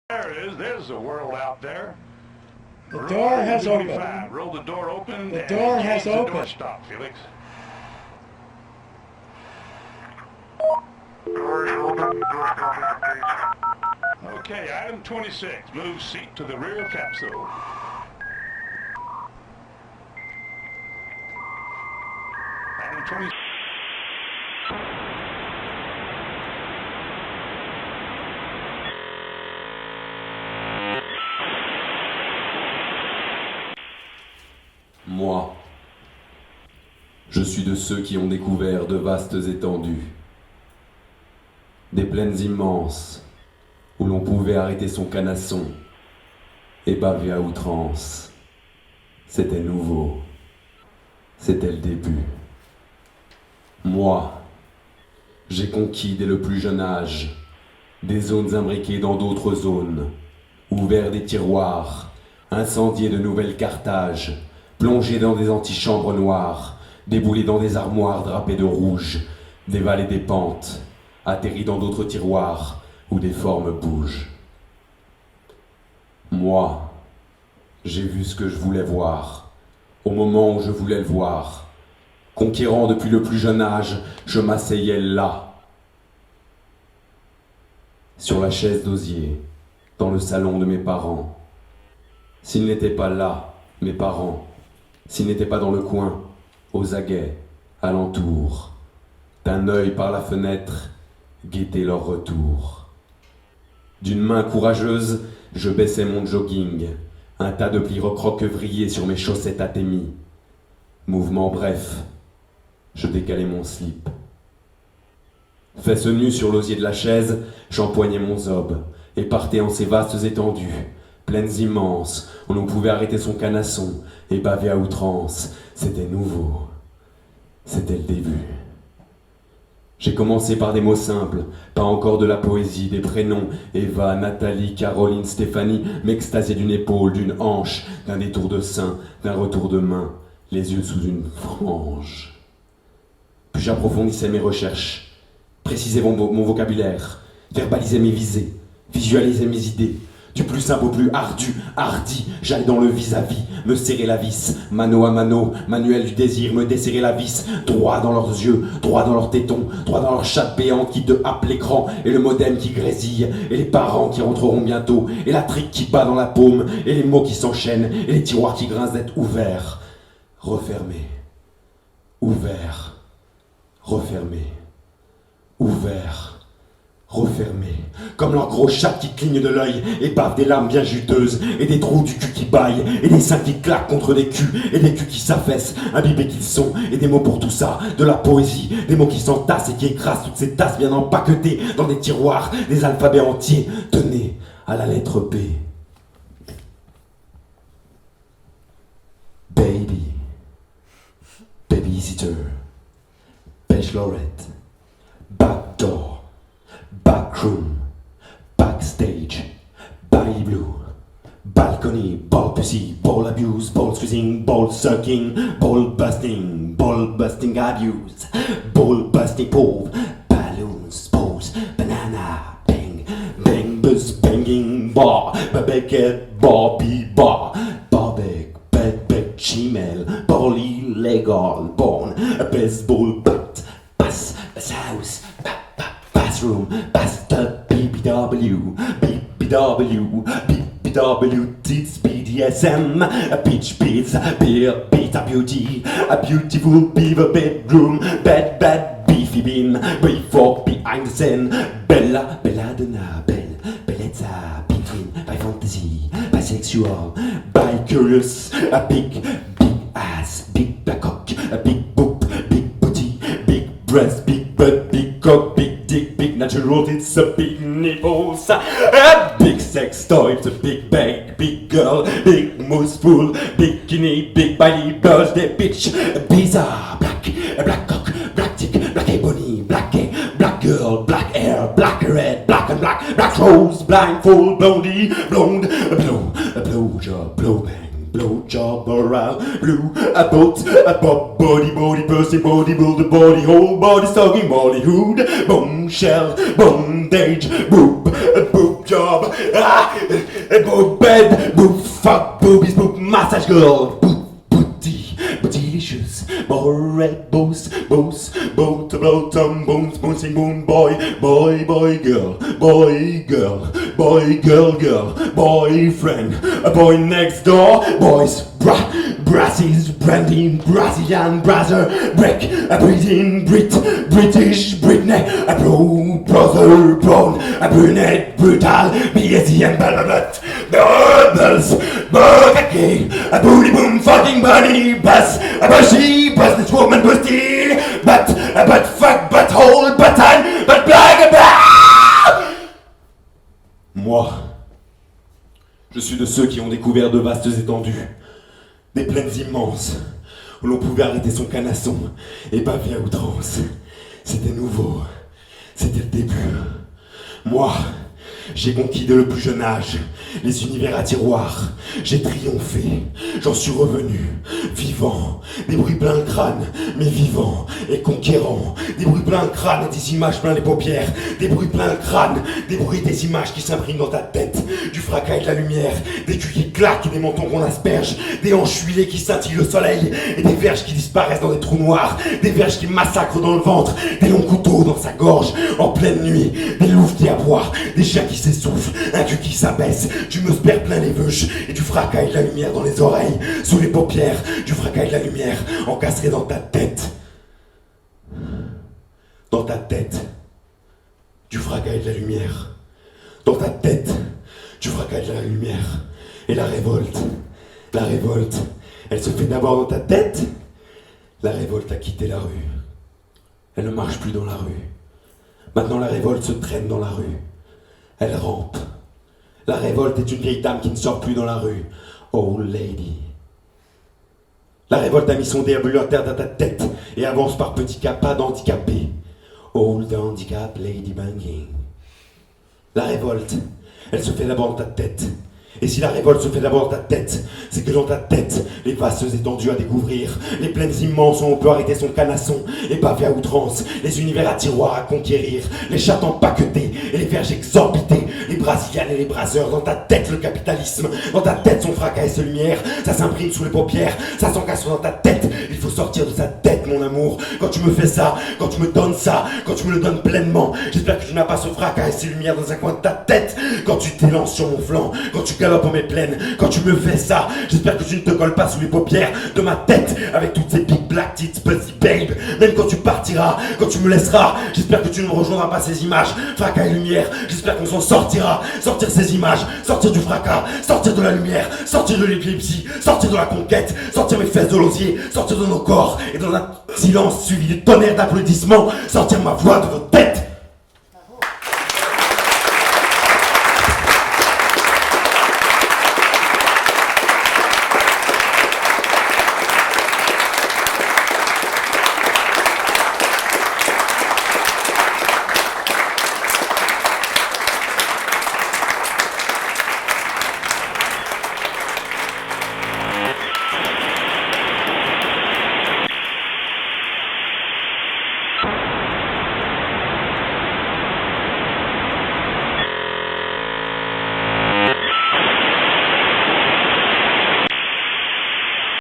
There it is. There's the world out there. The door has opened. Roll the door open. The door has opened. Door stop, Felix. Door is open. Door stop is engaged. Okay, item 26. Move seat to the rear capsule. Item 26. Moi, je suis de ceux qui ont découvert de vastes étendues, des plaines immenses où l'on pouvait arrêter son canasson et baver à outrance. C'était nouveau, c'était le début. Moi, j'ai conquis dès le plus jeune âge des zones imbriquées dans d'autres zones, ouvert des tiroirs, incendié de nouvelles Carthages, plongé dans des antichambres noires, déboulé dans des armoires drapées de rouge, dévalé des pentes, atterri dans d'autres tiroirs où des formes bougent. Moi, j'ai vu ce que je voulais voir, au moment où je voulais le voir. Conquérant depuis le plus jeune âge, je m'asseyais là, sur la chaise d'osier, dans le salon de mes parents. S'ils n'étaient pas là, mes parents, s'ils n'étaient pas dans le coin, aux aguets, alentour, d'un œil par la fenêtre, guetter leur retour. D'une main courageuse, je baissais mon jogging, un tas de plis recroquevillés sur mes chaussettes atémies. Mouvement bref, je décalais mon slip. Fesses nues sur l'osier de la chaise, j'empoignais mon zob et partais en ces vastes étendues, plaines immenses, où l'on pouvait arrêter son canasson et baver à outrance. C'était nouveau. C'était le début. J'ai commencé par des mots simples, pas encore de la poésie, des prénoms, Eva, Nathalie, Caroline, Stéphanie, m'extasier d'une épaule, d'une hanche, d'un détour de sein, d'un retour de main, les yeux sous une frange. Puis j'approfondissais mes recherches, précisais mon vocabulaire, verbalisais mes visées, visualisais mes idées. Du plus simple au plus ardu, hardi, j'allais dans le vis-à-vis, me serrer la vis, mano à mano, manuel du désir, me desserrer la vis, droit dans leurs yeux, droit dans leurs tétons, droit dans leur chatte béante qui te happe l'écran, et le modem qui grésille, et les parents qui rentreront bientôt, et la trique qui bat dans la paume, et les mots qui s'enchaînent, et les tiroirs qui grincent d'être ouverts, refermés, ouverts, refermés, ouverts. Refermés, comme leurs gros chats qui clignent de l'œil et bavent des larmes bien juteuses, et des trous du cul qui baillent, et des seins qui claquent contre des culs, et des culs qui s'affaissent, imbibés qu'ils sont, et des mots pour tout ça, de la poésie, des mots qui s'entassent et qui écrasent toutes ces tasses bien empaquetées dans des tiroirs, des alphabets entiers, tenez à la lettre B. Baby, babysitter, bachelorette, backdoor. Backroom, backstage, Bally Blue, balcony, ball pussy, ball abuse, ball squeezing, ball sucking, ball busting abuse, ball busting pole, balloons, pose, banana, bang, bang, buzz, banging, bar, babeket, barbie, bar, barbec, bedbeck, chimel, bally, legal, born, a baseball bat, bass, bass house, bathroom, bathtub, BBW, tits, BDSM, a peach beats, beer, beat, a beautiful beaver bedroom, bad, beefy bean, brief fork behind the scene, Bella, belladonna, bellezza, between, by fantasy, bisexual, bi-curious, a big ass, big black cock, a big boop, big booty, big breast, big butt, big cock, big dick, big natural tits, a big nipples, a big sex toy, a big bag, big girl, big moose full, bikini, big body, birthday bitch, bizarre, black cock, black dick, black ebony, black gay, black girl, black hair, black red, black and black rose, blindfold, blondie, blonde, blow job, blow bang. Blowjob around, blue, a boat, a bob, body, pussy, body, build a body, whole body, sucking body, hood, bombshell, bondage, boob, job. Ah, boob bed, boob fuck, boobies, boob massage girl, boob booty, bootylicious, red boss, boss, boat, blow, tom, bones, bouncing boom, boy, boy, boy, girl, boy, girl, boy, girl, girl, boyfriend, a boy next door, boys, brassies, brandy, Brazilian brother, break, a breathing Brit, British Britney, a bro, brother, brown, a brunette, brutal, BSC and Balabut, bubbles, buggy, a booty boom, fucking bunny, bus, a bushy, business woman, busty, but fuck, but hole, button, but black, Moi, je suis de ceux qui ont découvert de vastes étendues, des plaines immenses, où l'on pouvait arrêter son canasson et baver à outrance. C'était nouveau, c'était le début. Moi, j'ai conquis dès le plus jeune âge les univers à tiroirs. J'ai triomphé, j'en suis revenu, vivant, des bruits plein le crâne, mais vivant et conquérant. Des bruits plein le crâne et des images plein les paupières. Des bruits plein le crâne, des bruits et des images qui s'impriment dans ta tête. Du fracas et de la lumière, des culs qui claquent et des mentons qu'on asperge. Des hanches huilées qui scintillent le soleil et des verges qui disparaissent dans des trous noirs. Des verges qui massacrent dans le ventre, des longs couteaux dans sa gorge en pleine nuit. Des louves qui aboient, des chiens qui s'essoufflent, un cul qui s'abaisse, du meusper plein les veuches et du fracas et de la lumière dans les oreilles, sous les paupières, du fracas et de la lumière encastré dans ta tête. Dans ta tête, du fracas et de la lumière. Dans ta tête, du fracas et de la lumière. Et la révolte, elle se fait d'abord dans ta tête. La révolte a quitté la rue. Elle ne marche plus dans la rue. Maintenant la révolte se traîne dans la rue. Elle rampe. La révolte est une vieille dame qui ne sort plus dans la rue. Old lady. La révolte a mis son déambulateur dans ta tête et avance par petits pas d'handicapé. Old handicap lady banging. La révolte, elle se fait d'abord dans ta tête. Et si la révolte se fait d'abord dans ta tête, c'est que dans ta tête, les vastes étendues à découvrir, les plaines immenses où on peut arrêter son canasson, et baver à outrance, les univers à tiroirs à conquérir, les chattes empaquetées et les verges exorbités, les brasilianes et les braseurs, dans ta tête le capitalisme, dans ta tête son fracas et ses lumières, ça s'imprime sous les paupières, ça s'encastre dans ta tête, il faut sortir de sa tête mon amour, quand tu me fais ça, quand tu me donnes ça, quand tu me le donnes pleinement, j'espère que tu n'as pas ce fracas et ces lumières dans un coin de ta tête, quand tu t'élances sur mon flanc, quand tu galopes en mes plaines, quand tu me fais ça, j'espère que tu ne te colles pas sous les paupières de ma tête avec toutes ces big black tits pussy babe, même quand tu partiras, quand tu me laisseras, j'espère que tu ne rejoindras pas ces images, fracas et lumière, j'espère qu'on s'en sortira, sortir ces images, sortir du fracas, sortir de la lumière, sortir de l'épilepsie, sortir de la conquête, sortir mes fesses de l'osier, sortir de nos corps et dans un silence suivi de tonnerre d'applaudissements, sortir ma voix de vos têtes.